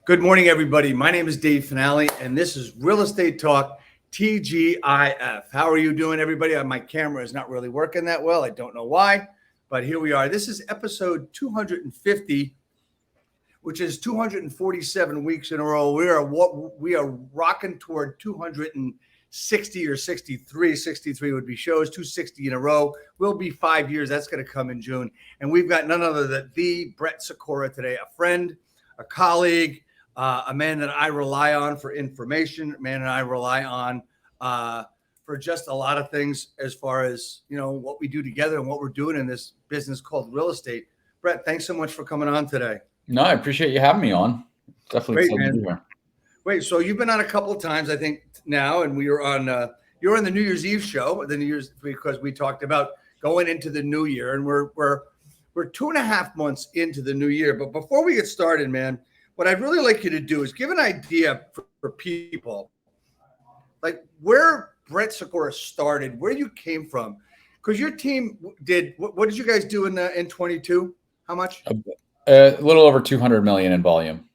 Good morning, everybody. My name is Dave Fanale, and this is Real Estate Talk TGIF. How are you doing, everybody? My camera is not really working that well. I don't know why, but here we are. This is episode 250, which is 247 weeks in a row. We are rocking toward 260 or 63. 63 would be shows, 260 in a row. Will be 5 years. That's going to come in June. And we've got none other than the Brett Sikora today, a friend, a colleague, a man that I rely on for information, a man that I rely on for just a lot of things as far as, what we do together and what we're doing in this business called real estate. Brett, thanks so much for coming on today. No, I appreciate you having me on. Definitely Great, man. to be here. Wait, so you've been on a couple of times, I think, now, and we were on, you're on the New Year's Eve show, because we talked about going into the new year, and we're 2.5 months into the new year. But before we get started, man, what I'd really like you to do is give an idea for people, like where Brett Sikora started, where you came from, because your team did. What did you guys do in 22? How much? A little over 200 million in volume.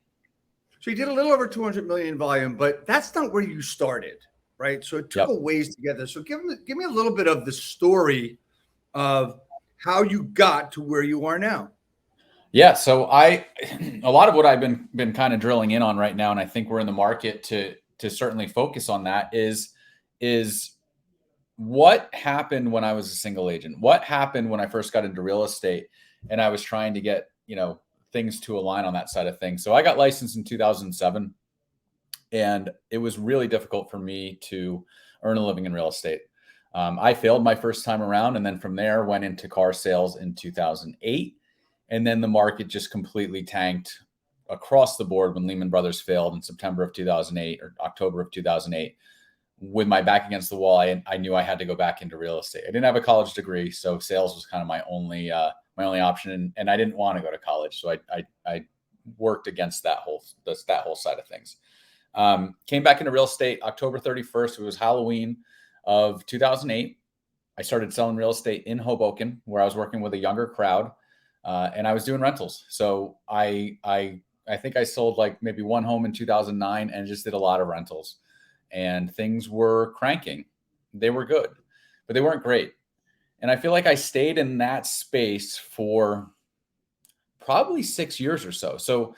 So you did a little over 200 million in volume, but that's not where you started, right? So it took a ways together. So give me a little bit of the story of how you got to where you are now. Yeah, so a lot of what I've been kind of drilling in on right now, and I think we're in the market to certainly focus on that is what happened when I was a single agent? What happened when I first got into real estate and I was trying to get, things to align on that side of things. So I got licensed in 2007, and it was really difficult for me to earn a living in real estate. I failed my first time around, and then from there went into car sales in 2008. And then the market just completely tanked across the board when Lehman Brothers failed in September of 2008 or October of 2008. With my back against the wall, I knew I had to go back into real estate. I didn't have a college degree, so sales was kind of my only option, and I didn't want to go to college, so I worked against that whole side of things. Came back into real estate October 31st. It was Halloween of 2008. I started selling real estate in Hoboken, where I was working with a younger crowd. And I was doing rentals. So I think I sold like maybe one home in 2009 and just did a lot of rentals, and things were cranking. They were good, but they weren't great. And I feel like I stayed in that space for probably 6 years or so. So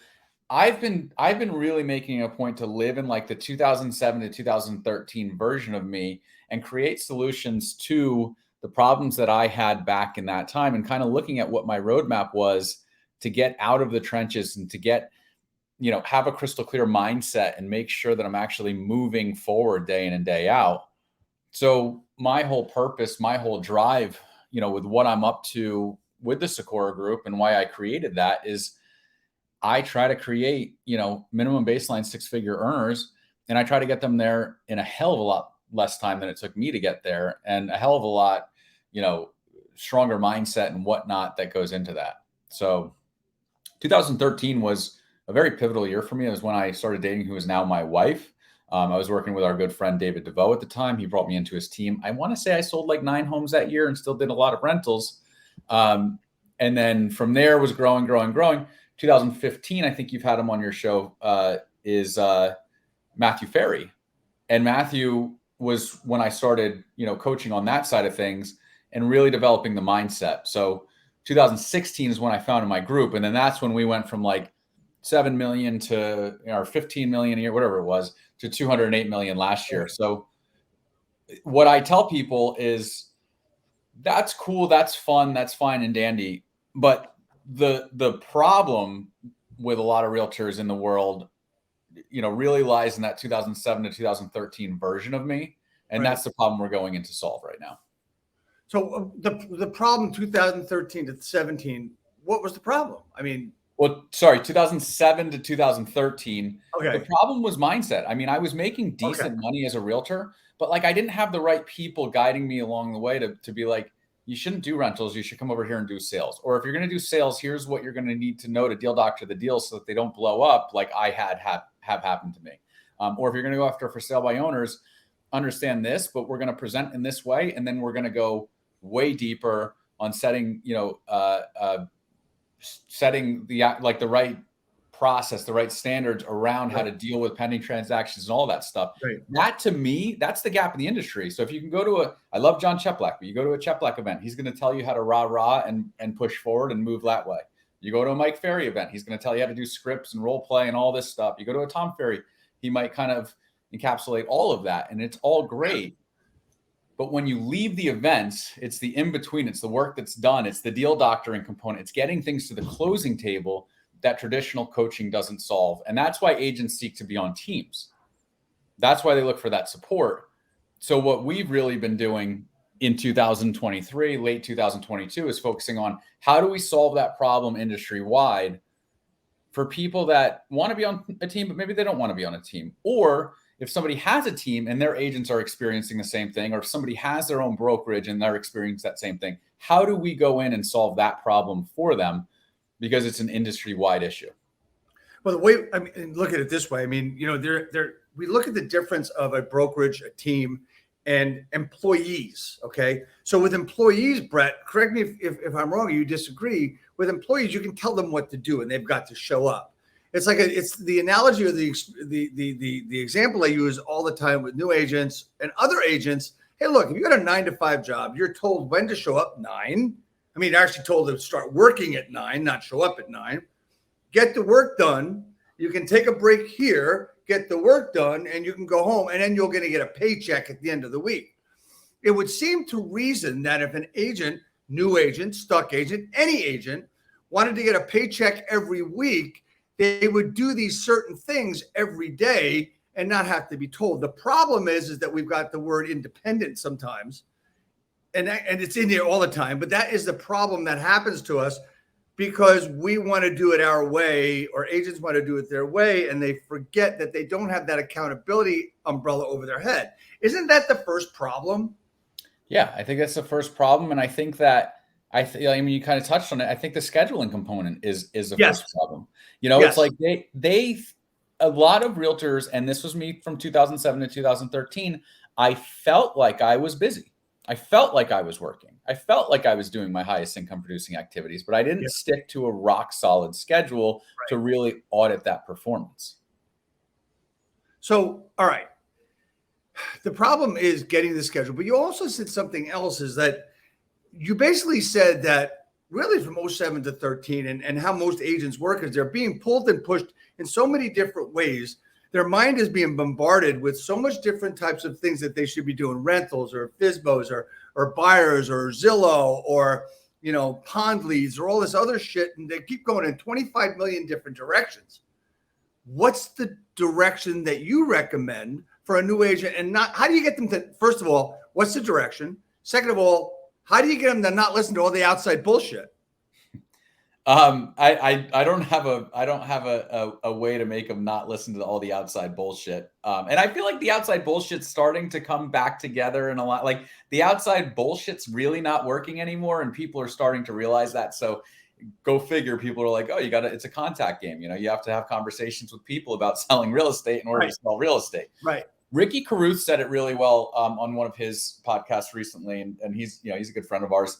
I've been really making a point to live in like the 2007 to 2013 version of me and create solutions to the problems that I had back in that time, and kind of looking at what my roadmap was to get out of the trenches and to get, have a crystal clear mindset and make sure that I'm actually moving forward day in and day out. So my whole purpose, my whole drive, with what I'm up to with the Sikora Group and why I created that is I try to create, minimum baseline 6-figure earners, and I try to get them there in a hell of a lot less time than it took me to get there, and a hell of a lot, stronger mindset and whatnot that goes into that. So 2013 was a very pivotal year for me. It was when I started dating who is now my wife. I was working with our good friend David DeVoe at the time. He brought me into his team. I want to say I sold like 9 homes that year and still did a lot of rentals. And then from there was growing. 2015, I think you've had him on your show, is Matthew Ferry. And Matthew was when I started, coaching on that side of things and really developing the mindset. So 2016 is when I founded my group. And then that's when we went from like 7 million to, or 15 million a year, whatever it was, to 208 million last year. So what I tell people is that's cool. That's fun. That's fine and dandy. But the problem with a lot of realtors in the world, really lies in that 2007 to 2013 version of me. And that's the problem we're going in to solve right now. So the problem 2013 to 17, what was the problem? I mean, well, sorry, 2007 to 2013. Okay. The problem was mindset. I mean, I was making decent money as a realtor, but like I didn't have the right people guiding me along the way to be like, you shouldn't do rentals. You should come over here and do sales. Or if you're going to do sales, here's what you're going to need to know to deal doctor the deal so that they don't blow up like I have happened to me. Or if you're going to go after for sale by owners, understand this, but we're going to present in this way. And then we're going to go way deeper on setting, setting the right process, the right standards around how to deal with pending transactions and all that stuff. Right. That, to me, that's the gap in the industry. So if you can go to I love John Cheplack, but you go to a Cheplack event, he's going to tell you how to rah and push forward and move that way. You go to a Mike Ferry event, he's going to tell you how to do scripts and role play and all this stuff. You go to a Tom Ferry, he might kind of encapsulate all of that, and it's all great. But when you leave the events, it's the in-between, it's the work that's done, it's the deal doctoring component, it's getting things to the closing table that traditional coaching doesn't solve. And that's why agents seek to be on teams. That's why they look for that support. So what we've really been doing in 2023, late 2022, is focusing on how do we solve that problem industry-wide for people that want to be on a team, but maybe they don't want to be on a team. Or if somebody has a team and their agents are experiencing the same thing, or if somebody has their own brokerage and they're experiencing that same thing, how do we go in and solve that problem for them? Because it's an industry-wide issue. Well, the way, I mean, look at it this way. I mean, you know, we look at the difference of a brokerage, a team, and employees. Okay. So with employees, Brett, correct me if I'm wrong or you disagree. With employees, you can tell them what to do and they've got to show up. It's like it's the analogy or the example I use all the time with new agents and other agents. Hey, look, if you got a 9-to-5 job, you're told when to show up 9. I mean, you're actually told to start working at 9, not show up at 9. Get the work done. You can take a break here, get the work done, and you can go home, and then you're going to get a paycheck at the end of the week. It would seem to reason that if an agent, new agent, stuck agent, any agent, wanted to get a paycheck every week, they would do these certain things every day and not have to be told. The problem is that we've got the word independent sometimes, and it's in there all the time, but that is the problem that happens to us because we want to do it our way, or agents want to do it their way, and they forget that they don't have that accountability umbrella over their head. Isn't that the first problem? Yeah, I think that's the first problem. And I think that, I mean, you kind of touched on it. I think the scheduling component is the first problem. You know, it's like a lot of realtors, and this was me from 2007 to 2013, I felt like I was busy. I felt like I was working. I felt like I was doing my highest income producing activities, but I didn't stick to a rock solid schedule to really audit that performance. So, all right. The problem is getting the schedule, but you also said something else, is that you basically said that really from 07 to 13 and how most agents work is they're being pulled and pushed in so many different ways. Their mind is being bombarded with so much different types of things that they should be doing, rentals or FSBOs or buyers or Zillow or, you know, pond leads or all this other shit. And they keep going in 25 million different directions. What's the direction that you recommend for a new agent? And not, how do you get them to, first of all, what's the direction? Second of all, how do you get them to not listen to all the outside bullshit? I don't have a way to make them not listen to all the outside bullshit. And I feel like the outside bullshit's starting to come back together, and a lot, like the outside bullshit's really not working anymore, and people are starting to realize that. So go figure, people are like, oh, it's a contact game. You know, you have to have conversations with people about selling real estate in order to sell real estate. Right. Ricky Carruth said it really well on one of his podcasts recently, and he's a good friend of ours.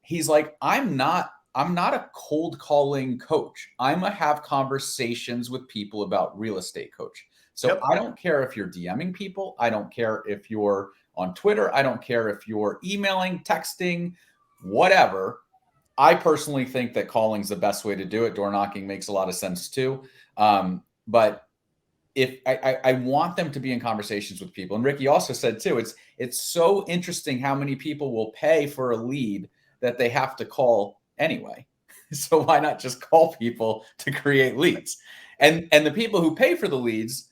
He's like, I'm not a cold calling coach. I'm a have conversations with people about real estate coach. So I don't care if you're DMing people. I don't care if you're on Twitter. I don't care if you're emailing, texting, whatever. I personally think that calling is the best way to do it. Door knocking makes a lot of sense too. But if I want them to be in conversations with people, and Ricky also said too, it's so interesting how many people will pay for a lead that they have to call anyway. So why not just call people to create leads? And the people who pay for the leads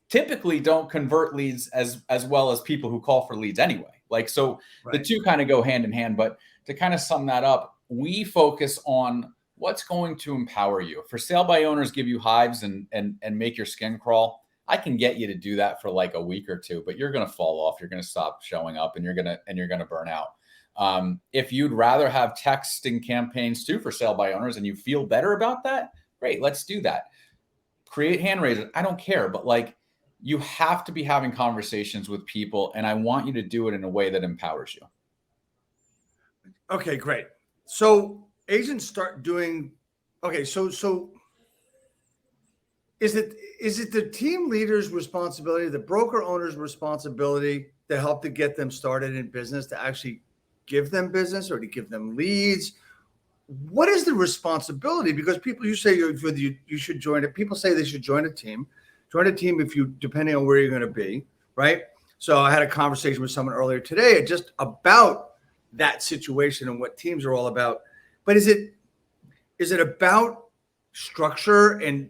typically don't convert leads as well as people who call for leads anyway. Like, so the two kind of go hand in hand. But to kind of sum that up, we focus on what's going to empower you. For sale by owners, give you hives and make your skin crawl. I can get you to do that for like a week or two, but you're going to fall off. You're going to stop showing up, and you're going to burn out. If you'd rather have texting campaigns too for sale by owners and you feel better about that, great, let's do that. Create hand raisers. I don't care, but like, you have to be having conversations with people, and I want you to do it in a way that empowers you. Okay, great. So agents start doing, okay, so Is it the team leader's responsibility, the broker owner's responsibility to help to get them started in business, to actually give them business or to give them leads? What is the responsibility? Because people, you say you should join it. People say they should join a team. Join a team if you, depending on where you're going to be, right? So I had a conversation with someone earlier today just about that situation and what teams are all about. But is it about structure, and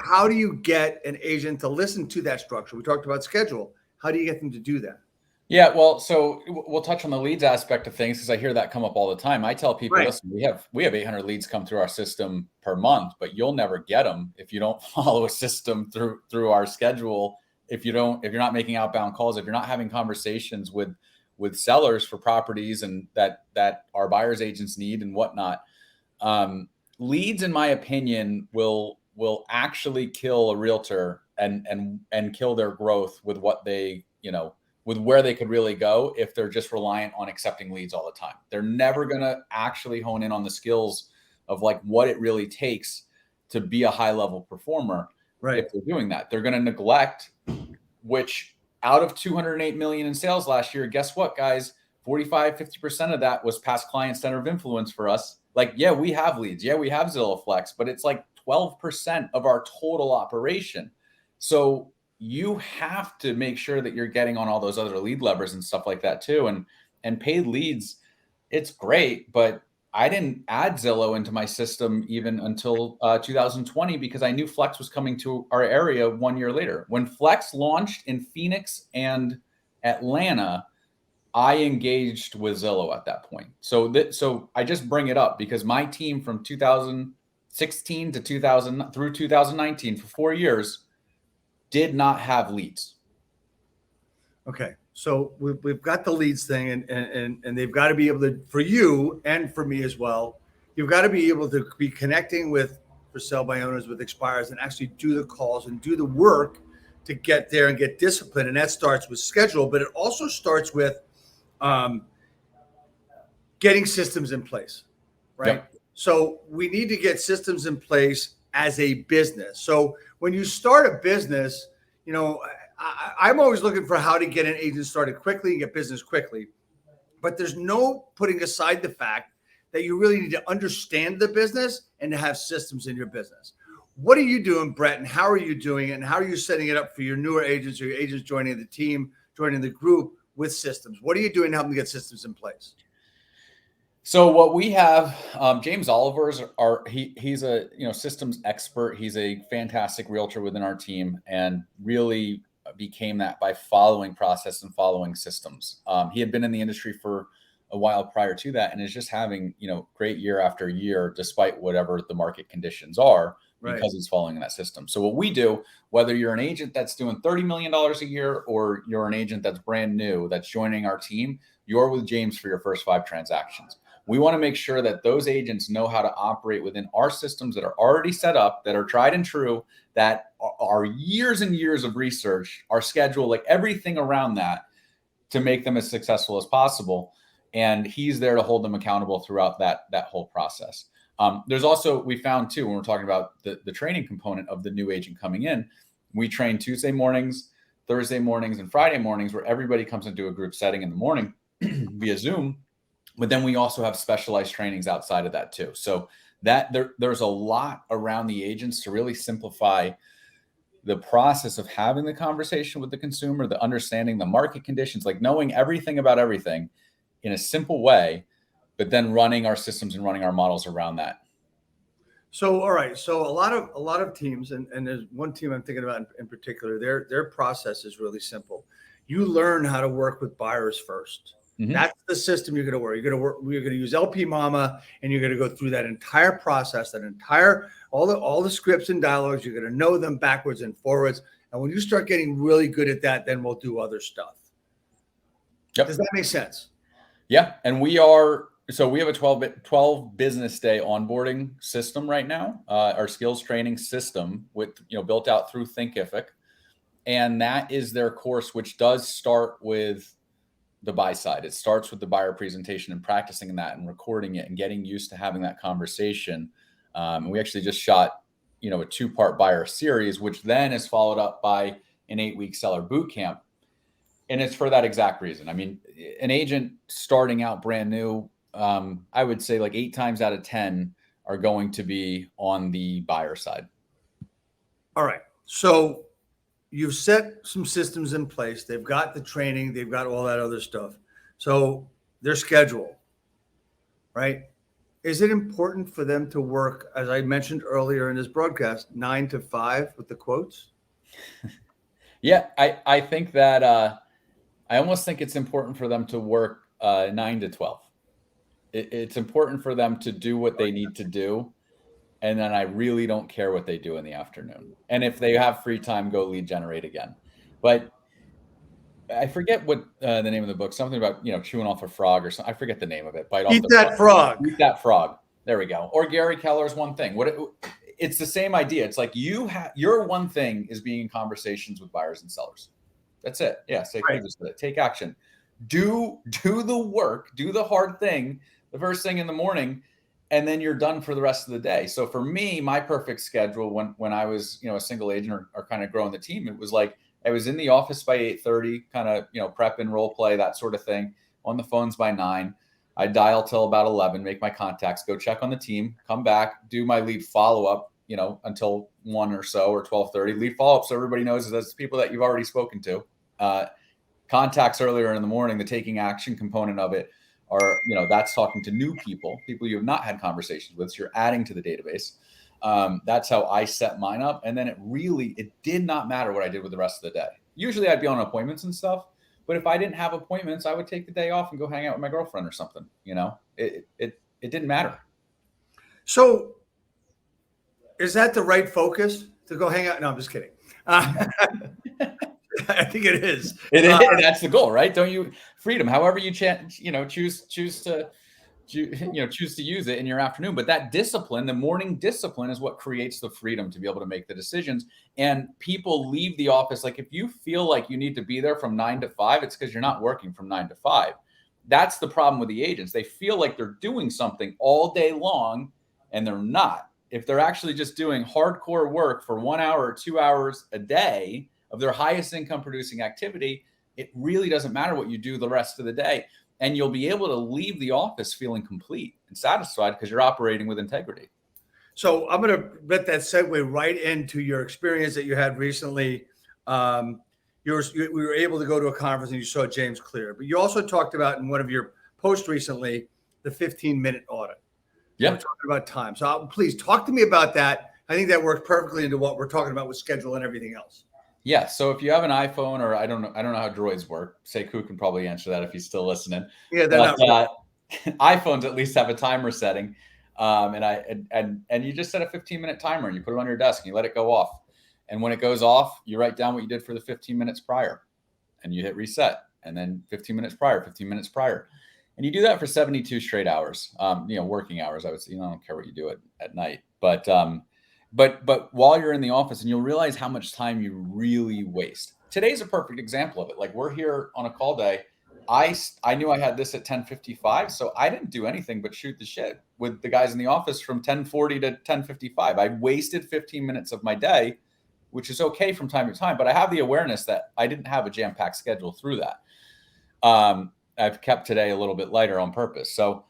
how do you get an agent to listen to that structure? We talked about schedule. How do you get them to do that? Yeah, well, so we'll touch on the leads aspect of things because I hear that come up all the time. I tell people, Right. listen, we have 800 leads come through our system per month, but you'll never get them if you don't follow a system through our schedule. If you're not making outbound calls, if you're not having conversations with sellers for properties and that our buyers agents need and whatnot. Leads, in my opinion, will actually kill a realtor and kill their growth with what they, with where they could really go if they're just reliant on accepting leads all the time. They're never going to actually hone in on the skills of like what it really takes to be a high level performer. Right. If they're doing that, they're going to neglect, which out of 208 million in sales last year, guess what, guys? 45-50% of that was past client center of influence for us. Like, yeah, we have leads. Yeah, we have Zillow Flex, but it's like 12% of our total operation. So you have to make sure that you're getting on all those other lead levers and stuff like that too. And paid leads, it's great, but I didn't add Zillow into my system even until 2020 because I knew Flex was coming to our area 1 year later. When Flex launched in Phoenix and Atlanta, I engaged with Zillow at that point. So I just bring it up because my team from 2016 to 2000 through 2019 for 4 years did not have leads. Okay. So we've got the leads thing, and they've got to be able to, for you and for me as well, you've got to be able to be connecting with for sell by owners, with expires, and actually do the calls and do the work to get there and get disciplined. And that starts with schedule, but it also starts with getting systems in place, right? Yep. So we need to get systems in place as a business. So when you start a business, I'm always looking for how to get an agent started quickly and get business quickly. But there's no putting aside the fact that you really need to understand the business and to have systems in your business. What are you doing, Brett? And how are you doing it? And how are you setting it up for your newer agents or your agents joining the team, joining the group with systems? What are you doing to help them get systems in place? So what we have, James Oliver's he's a systems expert. He's a fantastic realtor within our team and really became that by following process and following systems. He had been in the industry for a while prior to that and is just having, great year after year, despite whatever the market conditions are, Right. because he's following that system. So what we do, whether you're an agent that's doing $30 million a year or you're an agent that's brand new, that's joining our team, you're with James for your first 5 transactions. We want to make sure that those agents know how to operate within our systems that are already set up, that are tried and true, that are years and years of research, our schedule, like everything around that to make them as successful as possible. And he's there to hold them accountable throughout that whole process. There's also, we found too, when we're talking about the training component of the new agent coming in, we train Tuesday mornings, Thursday mornings, and Friday mornings where everybody comes into a group setting in the morning via Zoom. But then we also have specialized trainings outside of that too. So that there's a lot around the agents to really simplify the process of having the conversation with the consumer, the understanding the market conditions, like knowing everything about everything in a simple way, but then running our systems and running our models around that. So, all right. So a lot of teams, and there's one team I'm thinking about in particular, their process is really simple. You learn how to work with buyers first. Mm-hmm. That's the system you're going to work. You're going to use LP Mama, and you're going to go through that entire process, all the scripts and dialogues. You're going to know them backwards and forwards. And when you start getting really good at that, then we'll do other stuff. Yep. Does that make sense? Yeah. And we have a 12 business day onboarding system right now, our skills training system with, built out through Thinkific. And that is their course, which does start with the buy side. It starts with the buyer presentation and practicing that and recording it and getting used to having that conversation. And we actually just shot, a 2-part buyer series, which then is followed up by an 8-week seller boot camp. And it's for that exact reason. I mean, an agent starting out brand new, I would say like 8 times out of 10 are going to be on the buyer side. All right. So you've set some systems in place. They've got the training. They've got all that other stuff. So their schedule, right? Is it important for them to work, as I mentioned earlier in this broadcast, 9 to 5 with the quotes? Yeah, I think that I almost think it's important for them to work 9 to 12. It's important for them to do what they need to do. And then I really don't care what they do in the afternoon. And if they have free time, go lead generate again. But I forget what the name of the book, something about, chewing off a frog or something. I forget the name of it. Bite off Eat the that frog. Eat that frog. There we go. Or Gary Keller's One Thing. It's the same idea. It's like your one thing is being in conversations with buyers and sellers. That's it. Yeah. Take action. Do the work, do the hard thing, the first thing in the morning, and then you're done for the rest of the day. So for me, my perfect schedule when I was, a single agent or kind of growing the team, it was like I was in the office by 8:30, kind of, prep and role play, that sort of thing, on the phones by 9. I dial till about 11, make my contacts, go check on the team, come back, do my lead follow-up, until 1 or so, or 12:30. Lead follow-up, so everybody knows that's people that you've already spoken to. Contacts earlier in the morning, the taking action component of it are, that's talking to new people you have not had conversations with. So you're adding to the database. That's how I set mine up. And then it did not matter what I did with the rest of the day. Usually I'd be on appointments and stuff, but if I didn't have appointments, I would take the day off and go hang out with my girlfriend or something. It didn't matter. So is that the right focus to go hang out? No, I'm just kidding. I think it is. It is. That's the goal, right? Don't you freedom? However you choose to use it in your afternoon. But that discipline, the morning discipline, is what creates the freedom to be able to make the decisions. And people leave the office. Like if you feel like you need to be there from 9 to 5, it's because you're not working from 9 to 5. That's the problem with the agents. They feel like they're doing something all day long, and they're not. If they're actually just doing hardcore work for 1 hour or 2 hours a day of their highest income producing activity, it really doesn't matter what you do the rest of the day. And you'll be able to leave the office feeling complete and satisfied because you're operating with integrity. So I'm going to let that segue right into your experience that you had recently. We were able to go to a conference and you saw James Clear, but you also talked about in one of your posts recently, the 15-minute audit. Yeah. We're talking about time. So please talk to me about that. I think that works perfectly into what we're talking about with schedule and everything else. Yeah. So if you have an iPhone, or I don't know how droids work. Sekou can probably answer that if he's still listening. Yeah, they're not. iPhones at least have a timer setting, and you just set a 15-minute timer and you put it on your desk and you let it go off. And when it goes off, you write down what you did for the 15 minutes prior, and you hit reset, and then 15 minutes prior, 15 minutes prior, and you do that for 72 straight hours. Working hours. I would say, I don't care what you do at night, but while you're in the office, and you'll realize how much time you really waste. Today's a perfect example of it. Like we're here on a call day. I knew I had this at 10:55, so I didn't do anything but shoot the shit with the guys in the office from 10:40 to 10:55. I wasted 15 minutes of my day, which is okay from time to time, but I have the awareness that I didn't have a jam-packed schedule through that. I've kept today a little bit lighter on purpose. So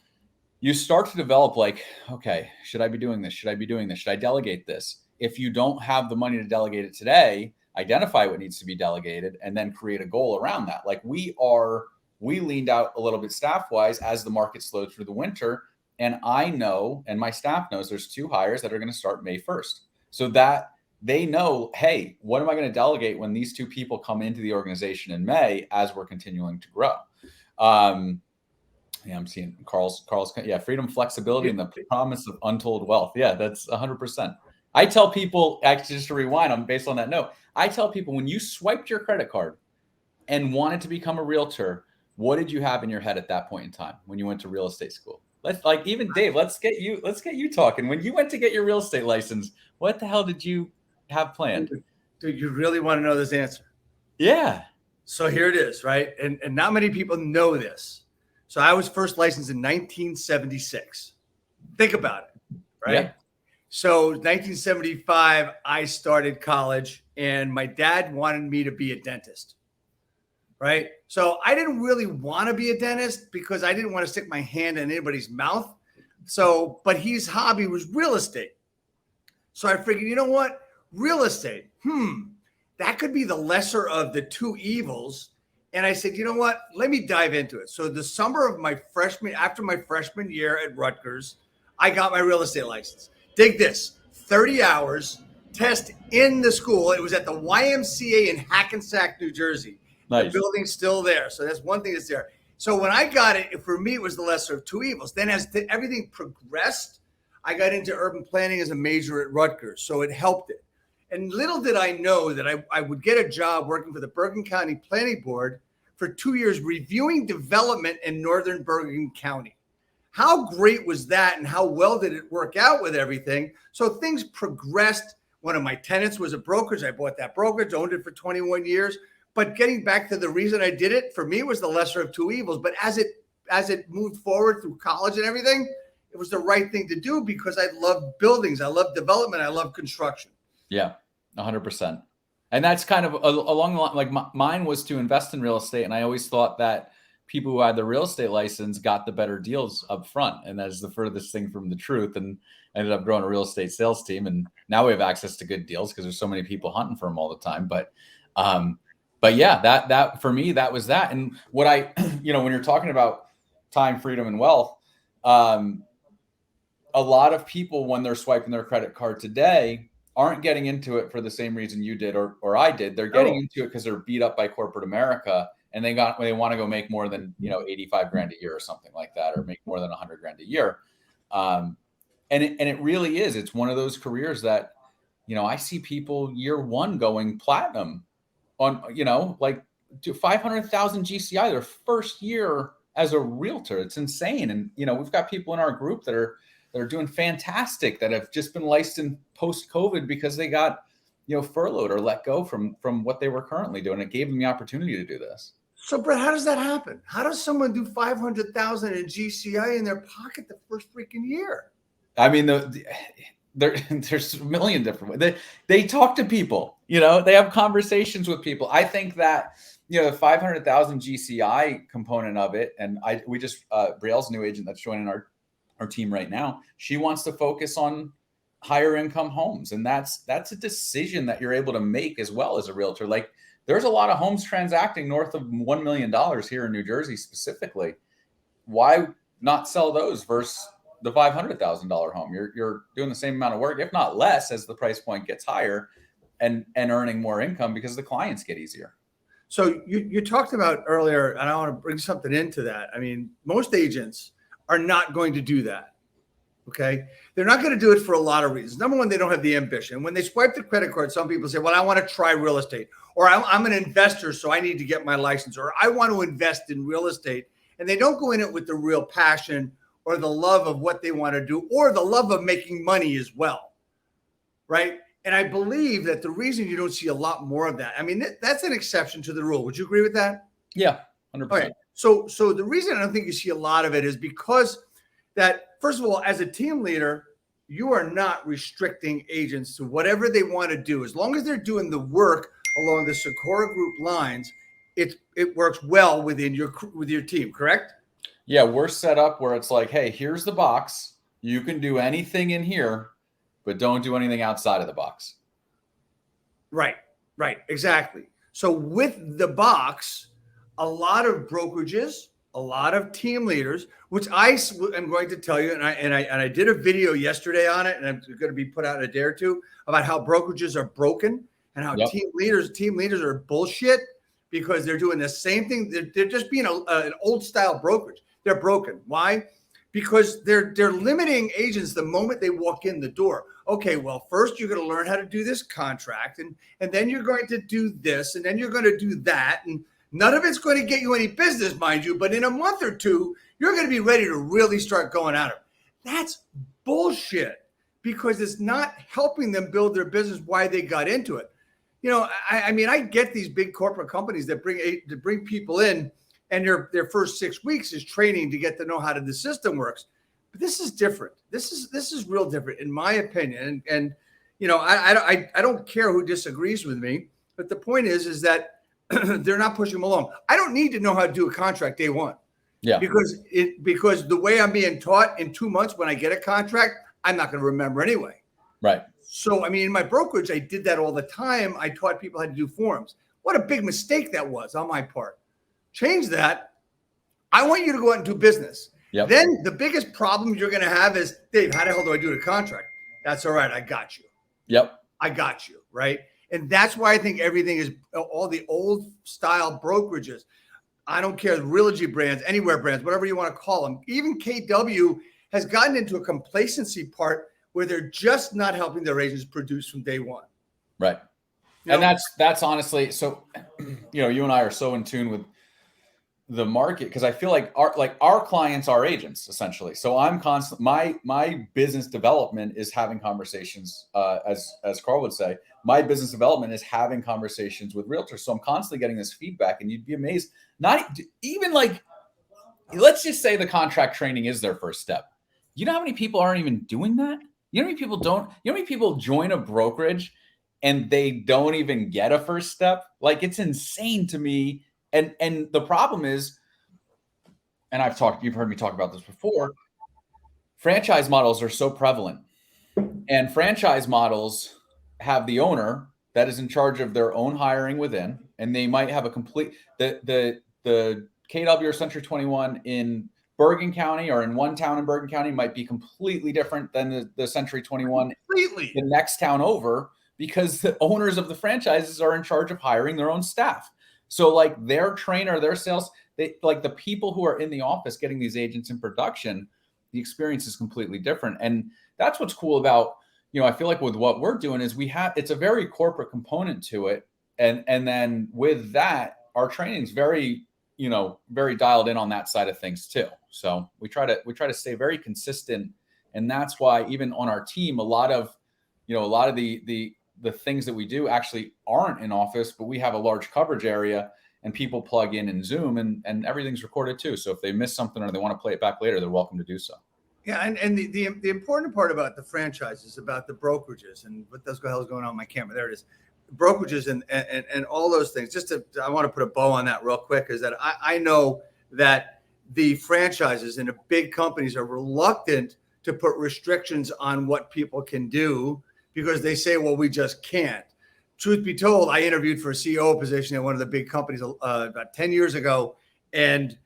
you start to develop like, okay, should I be doing this? Should I be doing this? Should I delegate this? If you don't have the money to delegate it today, identify what needs to be delegated and then create a goal around that. Like we leaned out a little bit staff-wise as the market slowed through the winter. And I know, and my staff knows, there's 2 hires that are going to start May 1st. So that they know, hey, what am I going to delegate when these 2 people come into the organization in May as we're continuing to grow? Yeah, I'm seeing Carl's. Yeah, freedom, flexibility, and the promise of untold wealth. Yeah, that's 100%. I tell people, actually, just to rewind on based on that note, I tell people when you swiped your credit card and wanted to become a realtor, what did you have in your head at that point in time when you went to real estate school? Even Dave, let's get you talking. When you went to get your real estate license, what the hell did you have planned? Dude, you really want to know this answer? Yeah. So here it is, right? And not many people know this. So I was first licensed in 1976. Think about it, right? Yeah. So 1975, I started college and my dad wanted me to be a dentist. Right. So I didn't really want to be a dentist because I didn't want to stick my hand in anybody's mouth. So, but his hobby was real estate. So I figured, you know what? Real estate. That could be the lesser of the two evils. And I said, you know what? Let me dive into it. So the summer of after my freshman year at Rutgers, I got my real estate license. Dig this, 30 hours, test in the school. It was at the YMCA in Hackensack, New Jersey. Nice. The building's still there. So that's one thing that's there. So when I got it, for me, it was the lesser of two evils. Then as everything progressed, I got into urban planning as a major at Rutgers. So it helped it. And little did I know that I would get a job working for the Bergen County Planning Board for 2 years, reviewing development in northern Bergen County. How great was that, and how well did it work out with everything? So things progressed. One of my tenants was a brokerage. I bought that brokerage, owned it for 21 years. But getting back to the reason I did it, for me, it was the lesser of two evils. But as it moved forward through college and everything, it was the right thing to do because I love buildings. I love development. I love construction. Yeah, 100%. And that's kind of along the line, like mine was to invest in real estate. And I always thought that people who had the real estate license got the better deals up front. And that's the furthest thing from the truth. And I ended up growing a real estate sales team. And now we have access to good deals because there's so many people hunting for them all the time. But yeah, that for me, that was that. And what I, when you're talking about time, freedom, and wealth, a lot of people, when they're swiping their credit card today, aren't getting into it for the same reason you did or I did. They're getting into it because they're beat up by corporate America and they want to go make more than 85 grand a year or something like that, or make more than 100 grand a year. And it really is. It's one of those careers that I see people year one going platinum on like to 500,000 GCI their first year as a realtor. It's insane. And we've got people in our group that are doing fantastic, that have just been licensed post-COVID because they got, furloughed or let go from what they were currently doing. It gave them the opportunity to do this. So Brett, how does that happen? How does someone do 500,000 in GCI in their pocket the first freaking year? I mean, there's a million different ways. They talk to people, they have conversations with people. I think that, the 500,000 GCI component of it, and we just, Brielle's new agent that's joining our team right now, she wants to focus on higher income homes. And that's a decision that you're able to make as well as a realtor. Like there's a lot of homes transacting north of $1 million here in New Jersey specifically. Why not sell those versus the $500,000 home? You're doing the same amount of work, if not less, as the price point gets higher, and earning more income because the clients get easier. So you talked about earlier, and I want to bring something into that. I mean, most agents are not going to do that. Okay. They're not going to do it for a lot of reasons. Number one, they don't have the ambition. When they swipe the credit card, some people say, well, I want to try real estate, or I'm an investor, so I need to get my license, or I want to invest in real estate. And they don't go in it with the real passion or the love of what they want to do, or the love of making money as well. Right. And I believe that the reason you don't see a lot more of that, I mean, that's an exception to the rule. Would you agree with that? Yeah, 100%. Okay. So the reason I don't think you see a lot of it is because that, first of all, as a team leader, you are not restricting agents to whatever they want to do. As long as they're doing the work along the Sikora group lines, it works well with your team, correct? Yeah, we're set up where it's like, hey, here's the box. You can do anything in here, but don't do anything outside of the box. Right, exactly. So with the box, a lot of brokerages, a lot of team leaders, which I am going to tell you, and I did a video yesterday on it, and I'm going to be put out in a day or two about how brokerages are broken and how team leaders are bullshit because they're doing the same thing. They're just being an old style brokerage. They're broken. Why? Because they're limiting agents the moment they walk in the door. Okay, well, first you're going to learn how to do this contract, and then you're going to do this, and then you're going to do that, and none of it's going to get you any business, mind you, but in a month or two, you're going to be ready to really start going at it. That's bullshit because it's not helping them build their business why they got into it. I mean, I get these big corporate companies that bring people in, and their first 6 weeks is training to get to know how the system works. But this is different. This is real different, in my opinion. And you know, I don't care who disagrees with me, but the point is that they're not pushing them along. I don't need to know how to do a contract day one. Yeah. Because the way I'm being taught, in 2 months when I get a contract, I'm not going to remember anyway. Right. So, I mean, in my brokerage, I did that all the time. I taught people how to do forms. What a big mistake that was on my part. Change that. I want you to go out and do business. Yep. Then the biggest problem you're going to have is, Dave, how the hell do I do the contract? That's all right. I got you. Yep. I got you. Right. And that's why I think everything is all the old style brokerages. I don't care, Realogy brands, Anywhere brands, whatever you want to call them. Even KW has gotten into a complacency part where they're just not helping their agents produce from day one. Right. You know? And that's honestly, so, you know, you and I are so in tune with the market, because I feel like our clients are agents essentially. So I'm my business development is having conversations, as Carl would say, my business development is having conversations with realtors. So I'm constantly getting this feedback, and you'd be amazed. Not even like, let's just say the contract training is their first step. You know how many people aren't even doing that? You know how many people don't, you know how many people join a brokerage and they don't even get a first step? Like, it's insane to me. And the problem is, and you've heard me talk about this before, franchise models are so prevalent, and franchise models have the owner that is in charge of their own hiring within, and they might have a complete, the KW or Century 21 in Bergen County or in one town in Bergen County might be completely different than the Century 21 Completely. the next town over, because the owners of the franchises are in charge of hiring their own staff. So like their trainer, their sales, like the people who are in the office getting these agents in production, the experience is completely different. And that's what's cool about, you know, I feel like with what we're doing is it's a very corporate component to it. And then with that, our training is very, you know, very dialed in on that side of things too. So we try to stay very consistent. And that's why even on our team, a lot of the things that we do actually aren't in office, but we have a large coverage area and people plug in Zoom, and everything's recorded too. So if they miss something or they want to play it back later, they're welcome to do so. Yeah. And the important part about the franchise is about the brokerages, and what the hell is going on with my camera? There it is. Brokerages and all those things. I want to put a bow on that real quick, is that I know that the franchises and the big companies are reluctant to put restrictions on what people can do, because they say, well, we just can't. Truth be told, I interviewed for a CEO position at one of the big companies about 10 years ago. And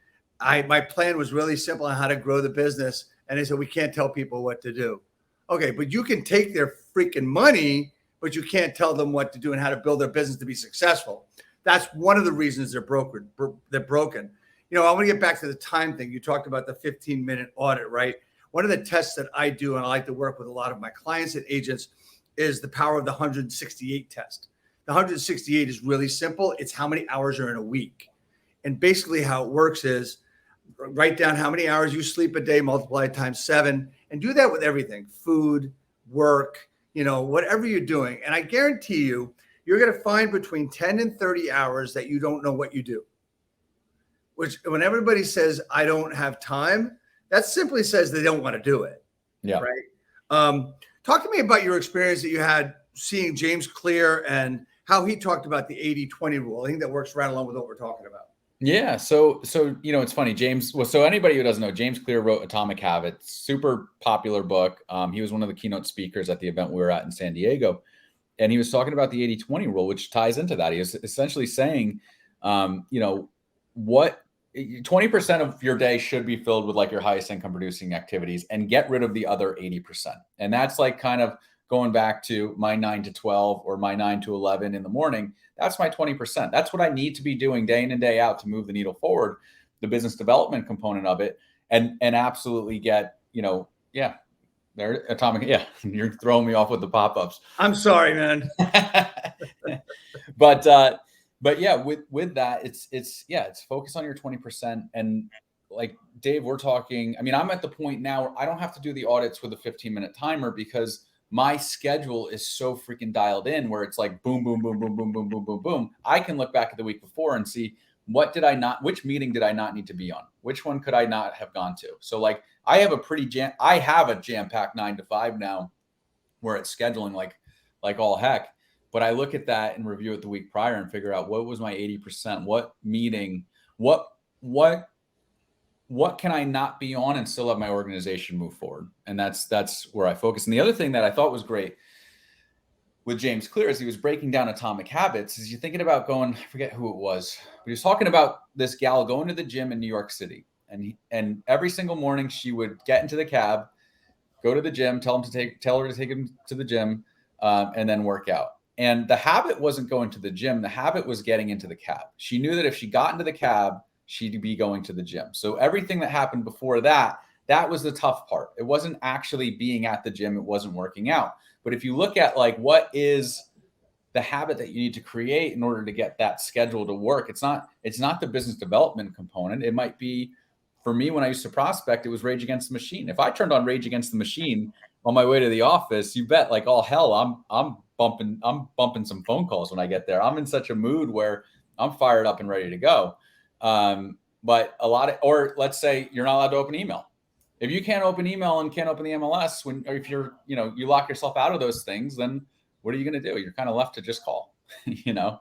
my plan was really simple on how to grow the business. And they said, we can't tell people what to do. Okay, but you can take their freaking money, but you can't tell them what to do and how to build their business to be successful. That's one of the reasons they're broken. You know, I want to get back to the time thing. You talked about the 15-minute audit, right? One of the tests that I do, and I like to work with a lot of my clients and agents, is the power of the 168 test. The 168 is really simple. It's how many hours are in a week. And basically how it works is write down how many hours you sleep a day, multiply it times 7, and do that with everything: food, work, you know, whatever you're doing. And I guarantee you, you're going to find between 10 and 30 hours that you don't know what you do. Which, when everybody says, I don't have time, that simply says they don't want to do it. Yeah. Right. Talk to me about your experience that you had seeing James Clear and how he talked about the 80-20 rule. I think that works right along with what we're talking about. Yeah. So, you know, it's funny, James. Well, so anybody who doesn't know, James Clear wrote Atomic Habits, super popular book. He was one of the keynote speakers at the event we were at in San Diego. And he was talking about the 80-20 rule, which ties into that. He was essentially saying, you know, 20% of your day should be filled with like your highest income producing activities, and get rid of the other 80%. And that's like kind of going back to my 9 to 12 or my 9 to 11 in the morning. That's my 20%. That's what I need to be doing day in and day out to move the needle forward, the business development component of it, and absolutely get, you know, yeah, there, Atomic. Yeah. You're throwing me off with the pop-ups. I'm sorry, man. But yeah, with that, it's focus on your 20%. And like Dave, we're talking, I mean, I'm at the point now where I don't have to do the audits with a 15-minute timer, because my schedule is so freaking dialed in, where it's like boom, boom, boom, boom, boom, boom, boom, boom, boom. I can look back at the week before and see which meeting did I not need to be on? Which one could I not have gone to? So like, I have a jam-packed 9 to 5 now where it's scheduling like all heck. But I look at that and review it the week prior and figure out what was my 80%, what meeting, what can I not be on and still have my organization move forward? And that's where I focus. And the other thing that I thought was great with James Clear as he was breaking down atomic habits is you're thinking about going, I forget who it was, but he was talking about this gal going to the gym in New York City. And every single morning she would get into the cab, go to the gym, tell her to take him to the gym, and then work out. And the habit wasn't going to the gym. The habit was getting into the cab. She knew that if she got into the cab, she'd be going to the gym. So everything that happened before that was the tough part. It wasn't actually being at the gym. It wasn't working out. But if you look at like, what is the habit that you need to create in order to get that schedule to work? It's not the business development component. It might be, for me, when I used to prospect, it was Rage Against the Machine. If I turned on Rage Against the Machine on my way to the office, you bet like all hell, I'm bumping some phone calls when I get there. I'm in such a mood where I'm fired up and ready to go. But or let's say you're not allowed to open email. If you can't open email and can't open the MLS or if you're, you lock yourself out of those things, then what are you going to do? You're kind of left to just call,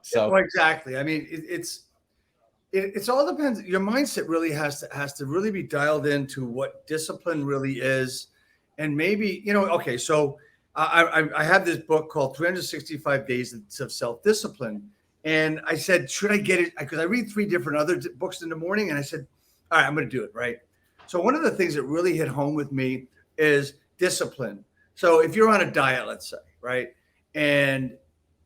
So well, exactly. I mean, it's all depends. Your mindset really has to really be dialed into what discipline really is. And maybe, okay. So I have this book called 365 Days of Self-Discipline. And I said, should I get it? Because I read 3 different other books in the morning. And I said, all right, I'm going to do it. Right. So one of the things that really hit home with me is discipline. So if you're on a diet, let's say, right, and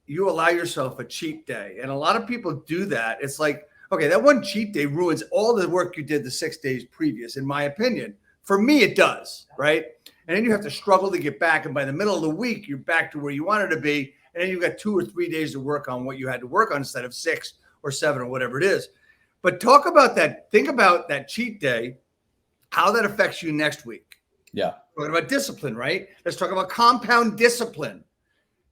you allow yourself a cheat day, and a lot of people do that. It's like, okay, that one cheat day ruins all the work you did the 6 days previous, in my opinion. For me, it does, right? And then you have to struggle to get back. And by the middle of the week, you're back to where you wanted to be. And then you've got 2 or 3 days to work on what you had to work on instead of 6 or 7 or whatever it is. But talk about that. Think about that cheat day, how that affects you next week. Yeah. Talking about discipline, right? Let's talk about compound discipline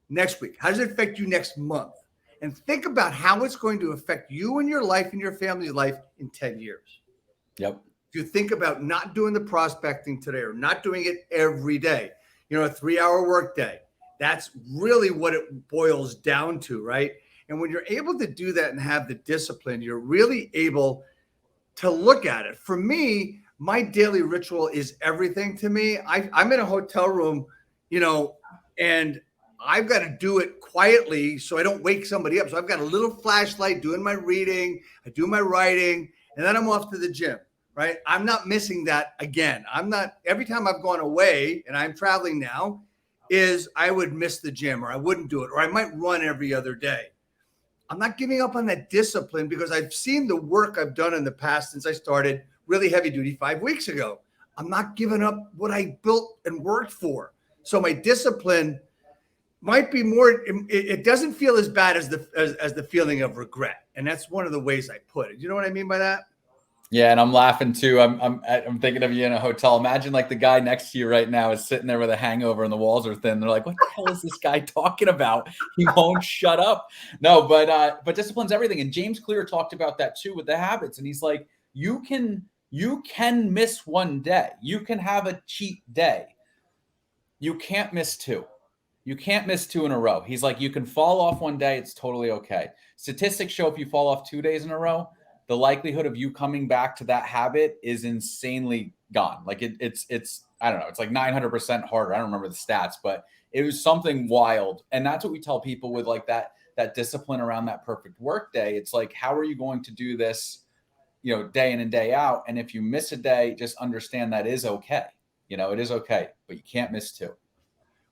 next week. How does it affect you next month? And think about how it's going to affect you and your life and your family's life in 10 years. Yep. If you think about not doing the prospecting today or not doing it every day, a 3-hour work day, that's really what it boils down to, right? And when you're able to do that and have the discipline, you're really able to look at it. For me, my daily ritual is everything to me. I'm in a hotel room, and I've got to do it quietly so I don't wake somebody up. So I've got a little flashlight doing my reading, I do my writing, and then I'm off to the gym, right? I'm not missing that again. Every time I've gone away and I'm traveling now, is I would miss the gym or I wouldn't do it, or I might run every other day. I'm not giving up on that discipline because I've seen the work I've done in the past since I started really heavy duty 5 weeks ago. I'm not giving up what I built and worked for. So my discipline might be more, it doesn't feel as bad as the feeling of regret. And that's one of the ways I put it. You know what I mean by that? Yeah, and I'm laughing too. I'm thinking of you in a hotel. Imagine like the guy next to you right now is sitting there with a hangover and the walls are thin. They're like, "What the hell is this guy talking about? He won't shut up." No, but discipline's everything. And James Clear talked about that too with the habits. And he's like, you can miss one day. You can have a cheat day. You can't miss 2. You can't miss 2 in a row. He's like, you can fall off one day. It's totally okay. Statistics show if you fall off 2 days in a row, the likelihood of you coming back to that habit is insanely gone. Like it's I don't know. It's like 900% harder. I don't remember the stats, but it was something wild. And that's what we tell people with like that discipline around that perfect work day. It's like, how are you going to do this, day in and day out? And if you miss a day, just understand that is okay. It is okay, but you can't miss 2.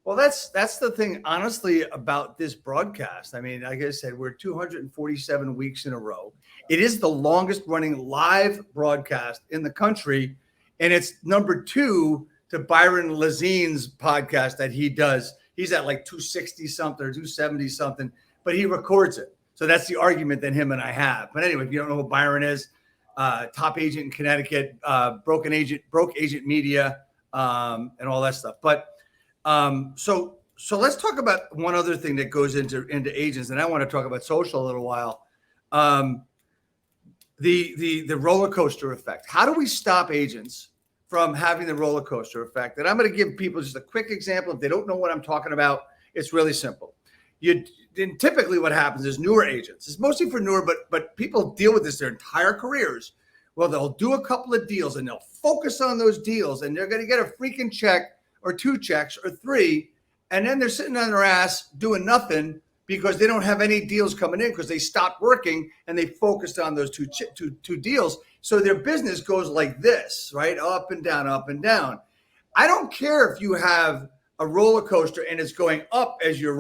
Well, that's the thing, honestly, about this broadcast. I mean, like I said, we're 247 weeks in a row. It is the longest running live broadcast in the country. And it's number 2 to Byron Lazine's podcast that he does. He's at like 260 something or 270 something, but he records it. So that's the argument that him and I have. But anyway, if you don't know who Byron is, top agent in Connecticut, broke agent media, and all that stuff. But so let's talk about one other thing that goes into agents, and I want to talk about social a little while. The roller coaster effect. How do we stop agents from having the roller coaster effect. And I'm going to give people just a quick example. If they don't know what I'm talking about, it's really simple. Then typically what happens is newer agents, it's mostly for newer, but people deal with this their entire careers. Well, they'll do a couple of deals and they'll focus on those deals, and they're going to get a freaking check or 2 checks or 3. And then they're sitting on their ass doing nothing because they don't have any deals coming in because they stopped working and they focused on those two deals. So their business goes like this, right? Up and down, up and down. I don't care if you have a roller coaster and it's going up as you're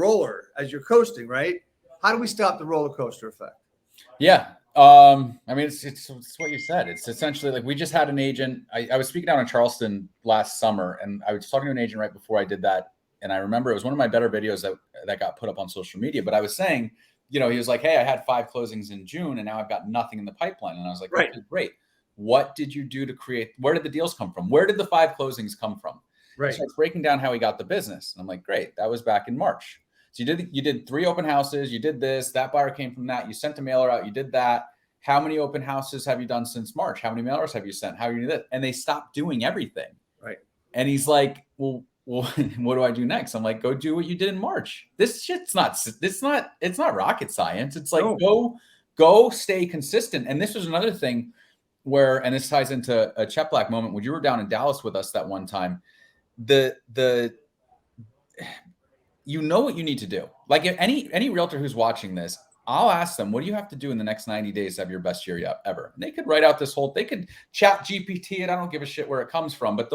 coasting, right? How do we stop the roller coaster effect? Yeah. I mean, it's what you said. It's essentially like we just had an agent. I was speaking down in Charleston last summer, and I was talking to an agent right before I did that. And I remember it was one of my better videos that got put up on social media. But I was saying, he was like, hey, I had 5 closings in June and now I've got nothing in the pipeline. And I was like, right. Okay, great. What did you do to create? Where did the deals come from? Where did the 5 closings come from? Right. So it's breaking down how he got the business. And I'm like, great. That was back in March. So you did 3 open houses. You did this. That buyer came from that. You sent a mailer out. You did that. How many open houses have you done since March? How many mailers have you sent? How are you doing that? And they stopped doing everything. Right. And he's like, well, what do I do next? I'm like, go do what you did in March. This shit's it's not rocket science. It's like, go stay consistent. And this was another thing where, and this ties into a Chet Black moment when you were down in Dallas with us that one time, you know what you need to do. Like if any realtor who's watching this, I'll ask them, what do you have to do in the next 90 days to have your best year ever? And they could write out they could chat GPT it. I don't give a shit where it comes from, but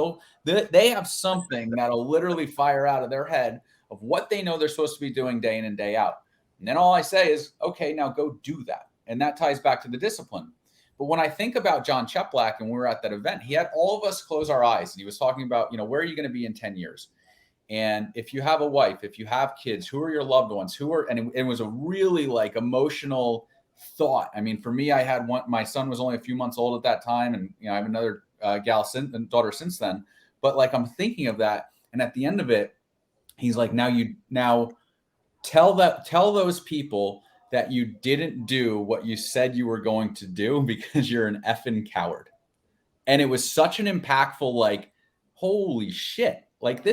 they have something that'll literally fire out of their head of what they know they're supposed to be doing day in and day out. And then all I say is, okay, now go do that. And that ties back to the discipline. But when I think about John Chet Black and we were at that event, he had all of us close our eyes and he was talking about, where are you going to be in 10 years? And if you have a wife, if you have kids, who are your loved ones? And it was a really like emotional thought. I mean, for me, I had my son was only a few months old at that time. And, I have another daughter since then, but like, I'm thinking of that. And at the end of it, he's like, now tell those people that you didn't do what you said you were going to do because you're an effing coward. And it was such an impactful, like, holy shit. Like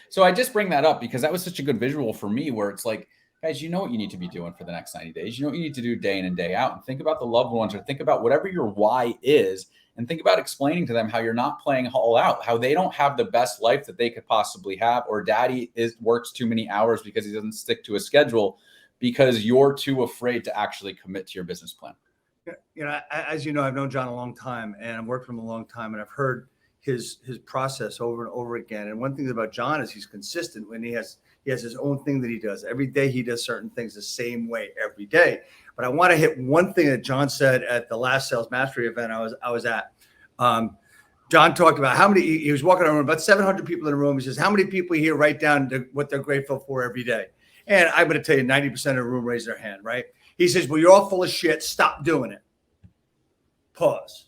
so I just bring that up because that was such a good visual for me where it's like, guys, you know what you need to be doing for the next 90 days. You know what you need to do day in and day out, and think about the loved ones or think about whatever your why is and think about explaining to them how you're not playing all out, how they don't have the best life that they could possibly have, or daddy works too many hours because he doesn't stick to a schedule because you're too afraid to actually commit to your business plan. As you know, I've known John a long time and I've worked for him a long time, and I've heard his process over and over again. And one thing about John is he's consistent when he has his own thing that he does every day. He does certain things the same way every day. But I want to hit one thing that John said at the last Sales Mastery event I was at. John talked about he was walking around about 700 people in a room. He says, how many people here write down what they're grateful for every day? And I'm going to tell you 90% of the room raise their hand, right? He says, well, you're all full of shit. Stop doing it. Pause.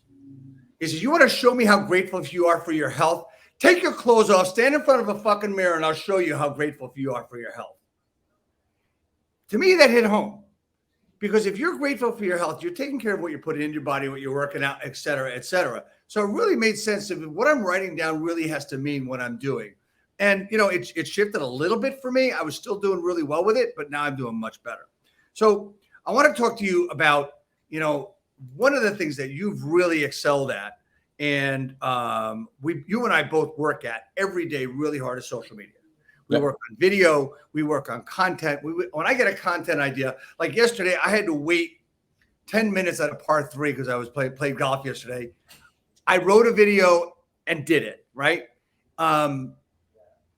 He says, you want to show me how grateful you are for your health? Take your clothes off, stand in front of a fucking mirror, and I'll show you how grateful you are for your health. To me, that hit home. Because if you're grateful for your health, you're taking care of what you're putting in your body, what you're working out, et cetera, et cetera. So it really made sense to me. What I'm writing down really has to mean what I'm doing. And, it shifted a little bit for me. I was still doing really well with it, but now I'm doing much better. So I want to talk to you about, one of the things that you've really excelled at, and you and I both work at every day really hard is social media. We work on video, we work on content. When I get a content idea, like yesterday, I had to wait 10 minutes at a par 3 because I was playing golf yesterday. I wrote a video and did it, right? And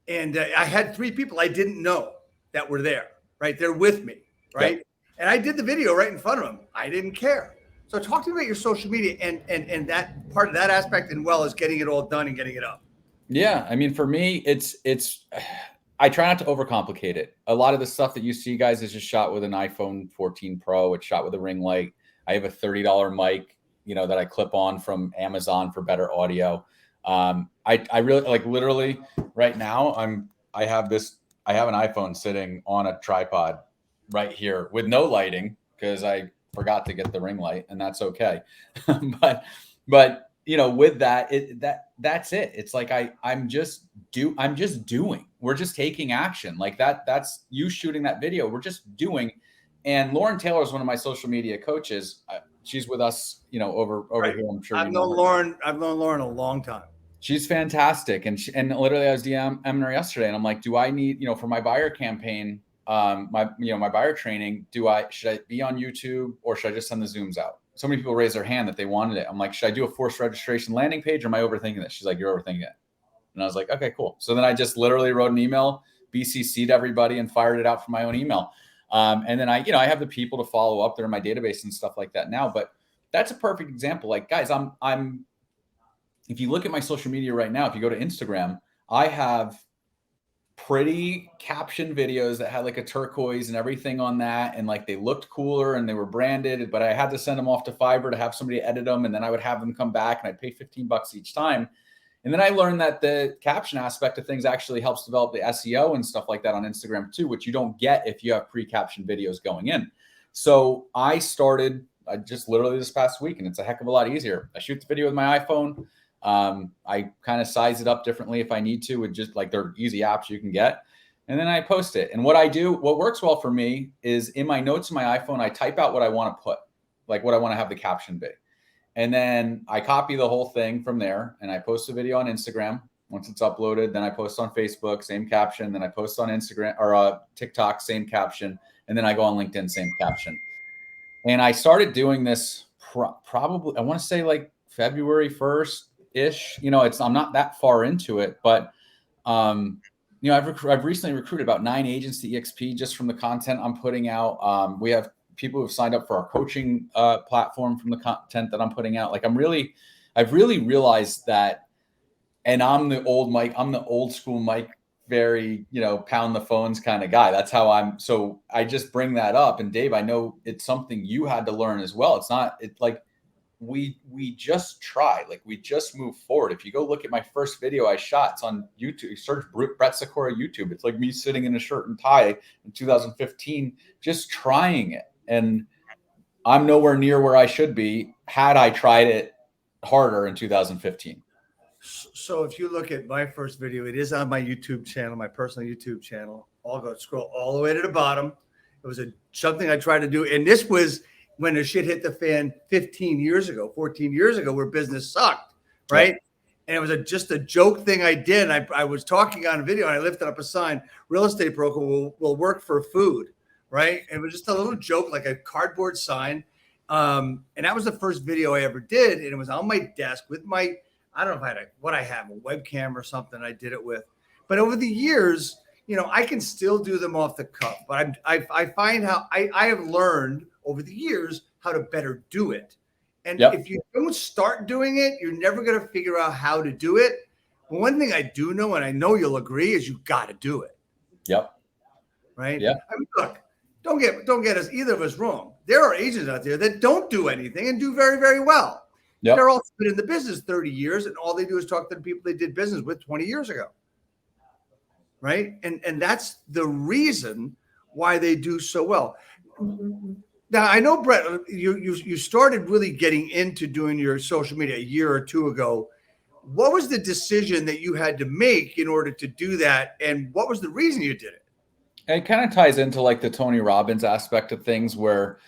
I had 3 people I didn't know that were there, right? They're with me, right? Yep. And I did the video right in front of them. I didn't care. So talk to me about your social media and that part of that aspect, and well as getting it all done and getting it up. Yeah. I mean, for me, it's I try not to overcomplicate it. A lot of the stuff that you see, guys, is just shot with an iPhone 14 Pro. It's shot with a ring light. I have a $30 mic, that I clip on from Amazon for better audio. I really like literally right now I have an iPhone sitting on a tripod right here with no lighting because I forgot to get the ring light, and that's okay. but with that, that's it. It's like I'm just doing. We're just taking action. Like that's you shooting that video. We're just doing. And Lauren Taylor is one of my social media coaches. She's with us, over Right. here. I'm sure I've you know known her. Lauren. I've known Lauren a long time. She's fantastic. And literally I was DMing her yesterday and I'm like, do I need, for my buyer campaign, my buyer training, should I be on YouTube or should I just send the Zooms out? So many people raised their hand that they wanted it. I'm like, should I do a forced registration landing page or am I overthinking this? She's like, you're overthinking it. And I was like, okay, cool. So then I just literally wrote an email, BCC'd everybody and fired it out from my own email. And then I have the people to follow up. They're in my database and stuff like that now, but that's a perfect example. Like, guys, if you look at my social media right now, if you go to Instagram, I have pretty caption videos that had like a turquoise and everything on that. And like they looked cooler and they were branded, but I had to send them off to Fiverr to have somebody edit them. And then I would have them come back and I'd pay $15 each time. And then I learned that the caption aspect of things actually helps develop the SEO and stuff like that on Instagram too, which you don't get if you have pre-captioned videos going in. So I just literally this past week, and it's a heck of a lot easier. I shoot the video with my iPhone. I kind of size it up differently if I need to with just like they're easy apps you can get. And then I post it. And what works well for me is in my notes in my iPhone, I type out what I want to put, like what I want to have the caption be. And then I copy the whole thing from there and I post a video on Instagram. Once it's uploaded, then I post on Facebook, same caption. Then I post on Instagram or TikTok, same caption. And then I go on LinkedIn, same caption. And I started doing this probably, I want to say like February 1st ish. I'm not that far into it, but I've recently recruited about 9 agents to EXP just from the content I'm putting out. We have people who've signed up for our coaching platform from the content that I'm putting out. Like I've really realized that, and I'm the old school Mike, very, pound the phones kind of guy. That's how so I just bring that up. And Dave, I know it's something you had to learn as well. It's like, we just try, like we just move forward. If you go look at my first video I shot, it's on YouTube. You search Brett Sikora YouTube. It's like me sitting in a shirt and tie in 2015, just trying it. And I'm nowhere near where I should be had I tried it harder in 2015. So if you look at my first video, it is on my YouTube channel, my personal YouTube channel. I'll go scroll all the way to the bottom. It was something I tried to do. And this was when the shit hit the fan 14 years ago, where business sucked, right? Yep. And it was just a joke thing I did. I was talking on a video and I lifted up a sign, real estate broker will work for food, right? And it was just a little joke, like a cardboard sign. And that was the first video I ever did. And it was on my desk with my, I don't know if I have a webcam or something I did it with. But over the years, I can still do them off the cuff. But I find how I have learned over the years how to better do it. And if you don't start doing it, you're never going to figure out how to do it. But one thing I do know, and I know you'll agree, is you got to do it. Yep. Right? Yeah. I mean, look, don't get us, either of us, wrong. There are agents out there that don't do anything and do very, very well. Yep. They're also been in the business 30 years, and all they do is talk to the people they did business with 20 years ago. Right? And that's the reason why they do so well. Now, I know, Brett, you started really getting into doing your social media a year or two ago. What was the decision that you had to make in order to do that? And what was the reason you did it? It kind of ties into like the Tony Robbins aspect of things where,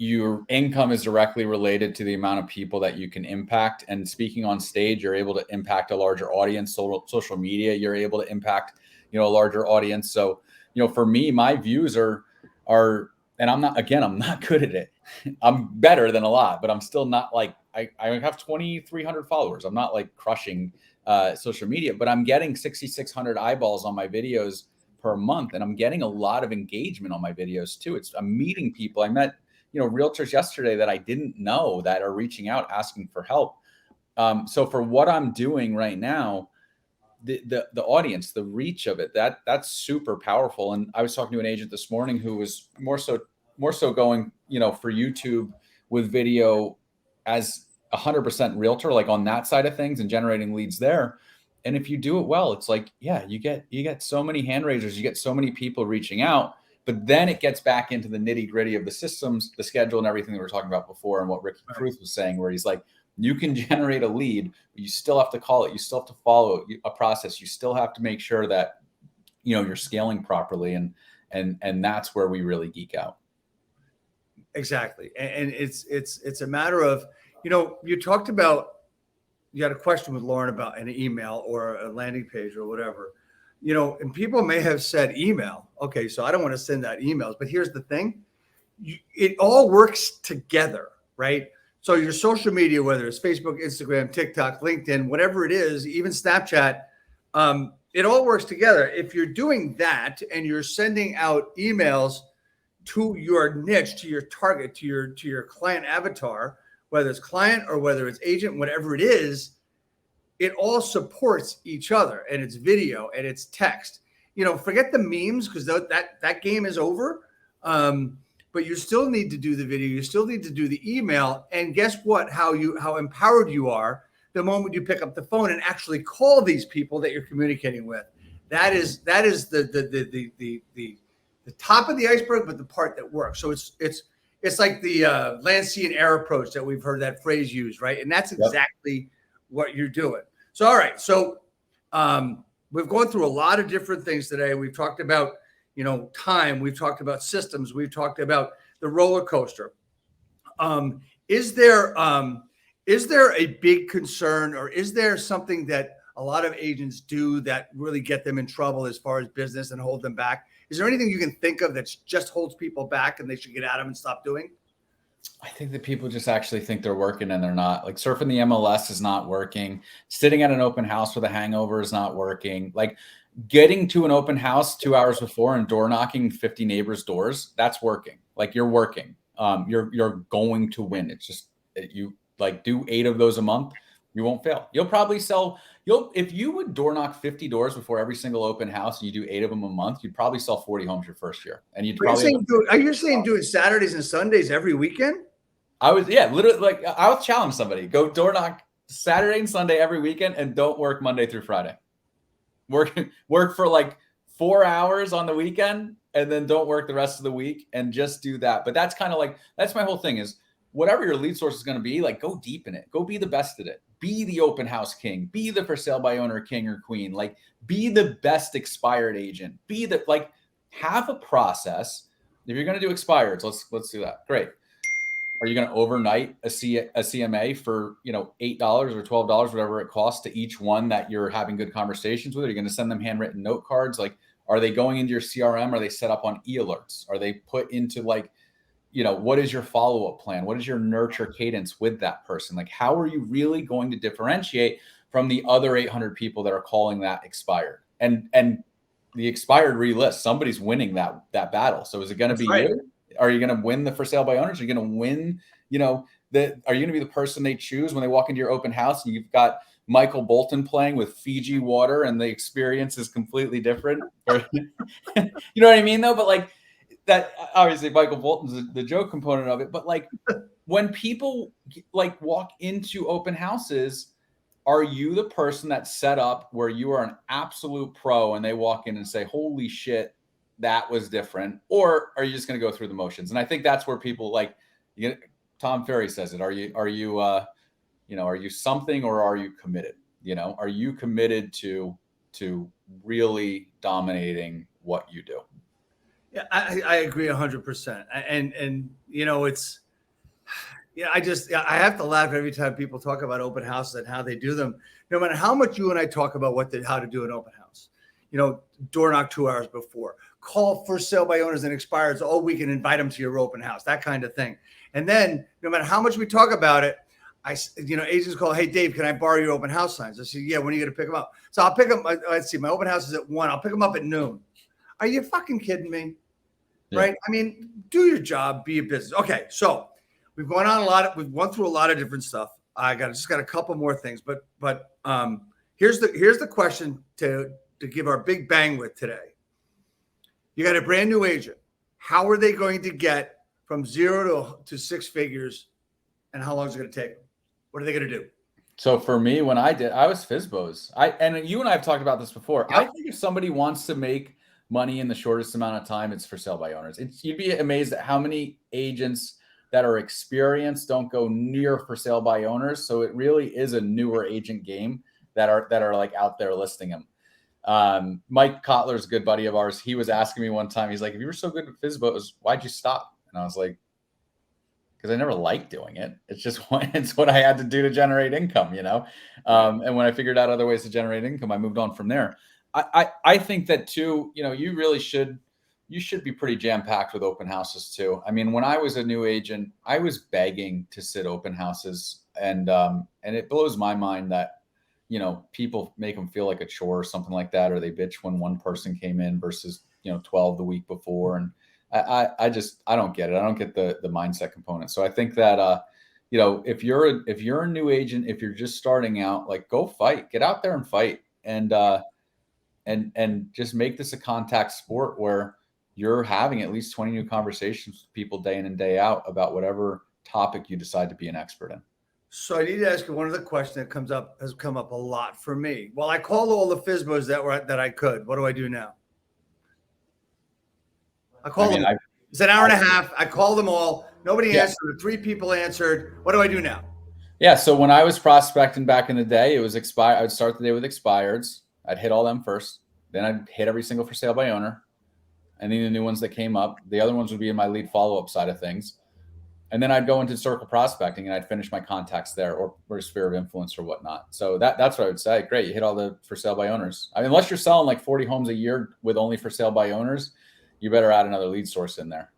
your income is directly related to the amount of people that you can impact. And speaking on stage, you're able to impact a larger audience. Social media, you're able to impact, a larger audience. So, for me, my views are, and I'm not good at it. I'm better than a lot, but I'm still not like, I have 2,300 followers. I'm not like crushing social media, but I'm getting 6,600 eyeballs on my videos per month. And I'm getting a lot of engagement on my videos too. I'm meeting people. I met, realtors yesterday that I didn't know that are reaching out, asking for help. So for what I'm doing right now, the audience, the reach of it, that's super powerful. And I was talking to an agent this morning who was more so going, for YouTube with video as 100% realtor, like on that side of things and generating leads there. And if you do it well, it's like, yeah, you get so many hand raisers, you get so many people reaching out, but then it gets back into the nitty gritty of the systems, the schedule and everything that we were talking about before. And what Ricky Kruth was saying, where he's like, You can generate a lead, but you still have to call it. You still have to follow a process. You still have to make sure that, you're scaling properly. And that's where we really geek out. Exactly. And it's a matter of, you talked about, you had a question with Lauren about an email or a landing page or whatever, and people may have said email. Okay, so I don't want to send out emails, but here's the thing. It all works together, right? So your social media, whether it's Facebook, Instagram, TikTok, LinkedIn, whatever it is, even Snapchat, it all works together. If you're doing that and you're sending out emails to your niche, to your target, to your client avatar, whether it's client or whether it's agent, whatever it is, it all supports each other, and it's video and it's text. Forget the memes, because that game is over. But you still need to do the video. You still need to do the email. And guess what? How empowered you are the moment you pick up the phone and actually call these people that you're communicating with. That is the top of the iceberg, but the part that works. So it's like the land, sea, and air approach that we've heard that phrase used, right? And that's exactly what you're doing. So, all right. So we've gone through a lot of different things today. We've talked about, time. We've talked about systems. We've talked about the roller coaster. Is there a big concern, or is there something that a lot of agents do that really get them in trouble as far as business and hold them back? Is there anything you can think of that just holds people back and they should get out of and stop doing? I think that people just actually think they're working and they're not. Like, surfing the MLS is not working. Sitting at an open house with a hangover is not working. Like, getting to an open house 2 hours before and door knocking 50 neighbors' doors, that's working. Like, you're working. You're going to win. It's just, you like do 8 of those a month, you won't fail. You'll probably sell. If you would door knock 50 doors before every single open house and you do 8 of them a month, you'd probably sell 40 homes your first year. And you'd probably. Are you saying doing Saturdays and Sundays every weekend? Literally, like, I would challenge somebody, go door knock Saturday and Sunday every weekend and don't work Monday through Friday. Work for like 4 hours on the weekend and then don't work the rest of the week, and just do that. But that's kind of like, that's my whole thing is, whatever your lead source is going to be, like, go deep in it. Go be the best at it. Be the open house king. Be the for sale by owner king or queen. Like, be the best expired agent. Have a process. If you're going to do expireds, let's do that. Great. Are you going to overnight a CMA for, $8 or $12, whatever it costs to each one that you're having good conversations with? Are you going to send them handwritten note cards? Like, are they going into your CRM? Are they set up on e-alerts? Are they put into, like, what is your follow-up plan? What is your nurture cadence with that person? Like, how are you really going to differentiate from the other 800 people that are calling that expired? And the expired relist, somebody's winning that battle. So is it going to be you? Are you going to win the for sale by owners? Are you going to win, are you going to be the person they choose when they walk into your open house and you've got Michael Bolton playing with Fiji water and the experience is completely different? Or, you know what I mean, though? But like, that, obviously Michael Bolton's the joke component of it. But like, when people like walk into open houses, are you the person that's set up where you are an absolute pro and they walk in and say, holy shit, that was different? Or are you just going to go through the motions? And I think that's where people like, Tom Ferry says it. Are you something, or are you committed? Are you committed to really dominating what you do? Yeah, I agree 100%. And it's, I have to laugh every time people talk about open houses and how they do them. No matter how much you and I talk about how to do an open house, door knock 2 hours before, call for sale by owners and expireds all week and invite them to your open house, that kind of thing. And then no matter how much we talk about it, agents call, hey, Dave, can I borrow your open house signs? I said, yeah, when are you going to pick them up? So I'll pick them. Let's see, my open house is at 1. I'll pick them up at noon. Are you fucking kidding me? Yeah. Right? I mean, do your job, be a business. Okay, so we've gone through a lot of different stuff. Just got a couple more things, but here's the question to give our big bang with today. You got a brand new agent. How are they going to get from 0 to 6 figures, and how long is it going to take them? What are they going to do? So for me, when I was FSBOs. And you and I have talked about this before. Yeah. I think if somebody wants to make money in the shortest amount of time, it's for sale by owners. You'd be amazed at how many agents that are experienced don't go near for sale by owners. So it really is a newer agent game that are like out there listing them. Mike Kotler's a good buddy of ours. He was asking me one time, he's like, if you were so good at FSBO, why'd you stop? And I was like, because I never liked doing it. It's just it's what I had to do to generate income, you know? And when I figured out other ways to generate income, I moved on from there. I think that too, you know, you should be pretty jam-packed with open houses too. I mean, when I was a new agent, I was begging to sit open houses, and it blows my mind that, you know, people make them feel like a chore or something like that, or they bitch when one person came in versus, you know, 12 the week before. And I don't get it. I don't get the mindset component. So I think that, you know, if you're a new agent, if you're just starting out, like, go fight, get out there and fight, and just make this a contact sport where you're having at least 20 new conversations with people day in and day out about whatever topic you decide to be an expert in. So I need to ask you one other question that has come up a lot for me. Well, I called all the FSBOs that I could. What do I do now? I called them. It's an hour and a half. I called them all. Nobody answered. 3 people answered. What do I do now? Yeah. So when I was prospecting back in the day, it was expired. I would start the day with expireds. I'd hit all them first. Then I'd hit every single for sale by owner. And then the new ones that came up. The other ones would be in my lead follow-up side of things. And then I'd go into circle prospecting and I'd finish my contacts there, or sphere of influence or whatnot. So that's what I would say. Great. You hit all the for sale by owners. I mean, unless you're selling like 40 homes a year with only for sale by owners, you better add another lead source in there.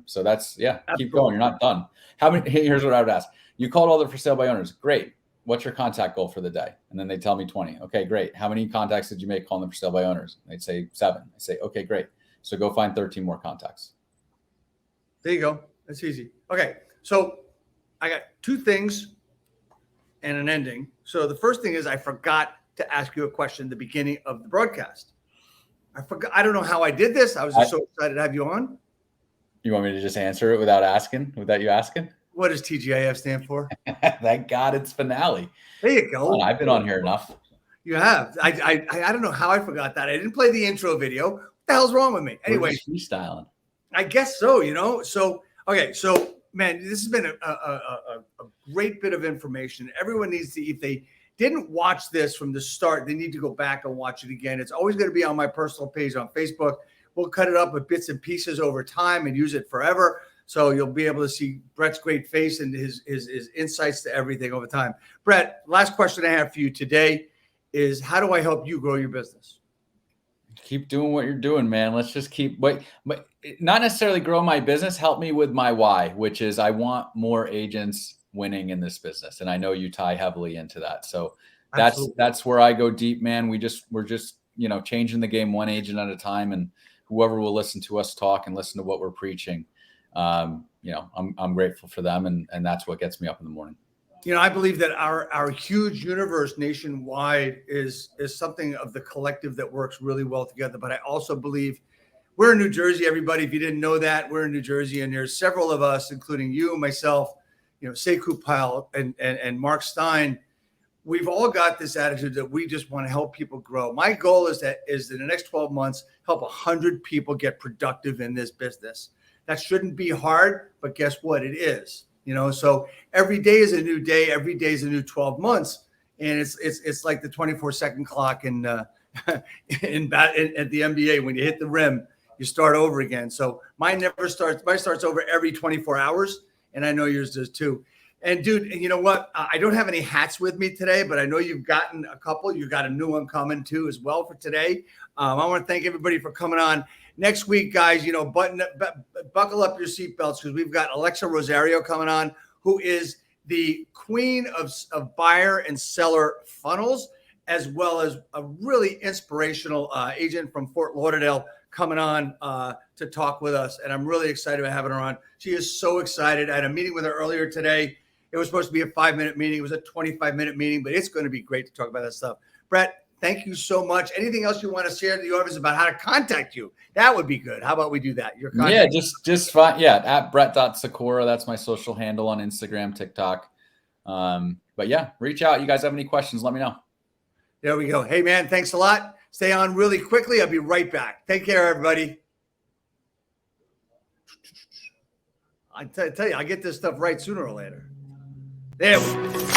So that's, keep going. You're not done. Here's what I would ask. You called all the for sale by owners. Great. What's your contact goal for the day? And then they tell me 20. Okay, great. How many contacts did you make calling them for sale by owners? They'd say 7. I say, okay, great. So go find 13 more contacts. There you go. That's easy. Okay. So I got 2 things and an ending. So the first thing is I forgot to ask you a question at the beginning of the broadcast. I forgot. I don't know how I did this. I was just so excited to have you on. You want me to just answer it without you asking? What does TGIF stand for? Thank God it's Fanale. There you go. I've been on here enough. You have. I don't know how I forgot that. I didn't play the intro video. What the hell's wrong with me? Anyway, freestyling. I guess so, you know. So, okay. So, man, this has been a great bit of information. Everyone needs to, if they didn't watch this from the start, they need to go back and watch it again. It's always going to be on my personal page on Facebook. We'll cut it up with bits and pieces over time and use it forever. So you'll be able to see Brett's great face and his insights to everything over time. Brett, last question I have for you today is, how do I help you grow your business? Keep doing what you're doing, man. Let's just keep, but not necessarily grow my business. Help me with my why, which is I want more agents winning in this business. And I know you tie heavily into that. So that's where I go deep, man. We're just, you know, changing the game one agent at a time, and whoever will listen to us talk and listen to what we're preaching. You know, I'm grateful for them. And that's what gets me up in the morning. You know, I believe that our huge universe nationwide is something of the collective that works really well together. But I also believe we're in New Jersey, everybody. If you didn't know that, we're in New Jersey, and there's several of us, including you, myself, you know, Sekou Pyle and Mark Stein. We've all got this attitude that we just want to help people grow. My goal is that in the next 12 months, help 100 people get productive in this business. That shouldn't be hard, but guess what? It is. You know, so every day is a new day. Every day is a new 12 months, and it's like the 24-second clock at the NBA. When you hit the rim, you start over again. So mine never starts. Mine starts over every 24 hours, and I know yours does too. And dude, you know what? I don't have any hats with me today, but I know you've gotten a couple. You got a new one coming too as well for today. I want to thank everybody for coming on. Next week, guys, you know, buckle up your seatbelts, because we've got Alexa Rosario coming on, who is the queen of buyer and seller funnels, as well as a really inspirational agent from Fort Lauderdale coming on to talk with us. And I'm really excited about having her on. She is so excited. I had a meeting with her earlier today. It was supposed to be a 5-minute meeting. It was a 25-minute meeting, but it's going to be great to talk about that stuff. Brett, thank you so much. Anything else you want to share to the audience about how to contact you? That would be good. How about we do that? Your contact. Yeah, just fine. Yeah, at Brett.Sikora. That's my social handle on Instagram, TikTok. But yeah, reach out. You guys have any questions, let me know. There we go. Hey, man, thanks a lot. Stay on really quickly. I'll be right back. Take care, everybody. I tell you, I get this stuff right sooner or later. There we go.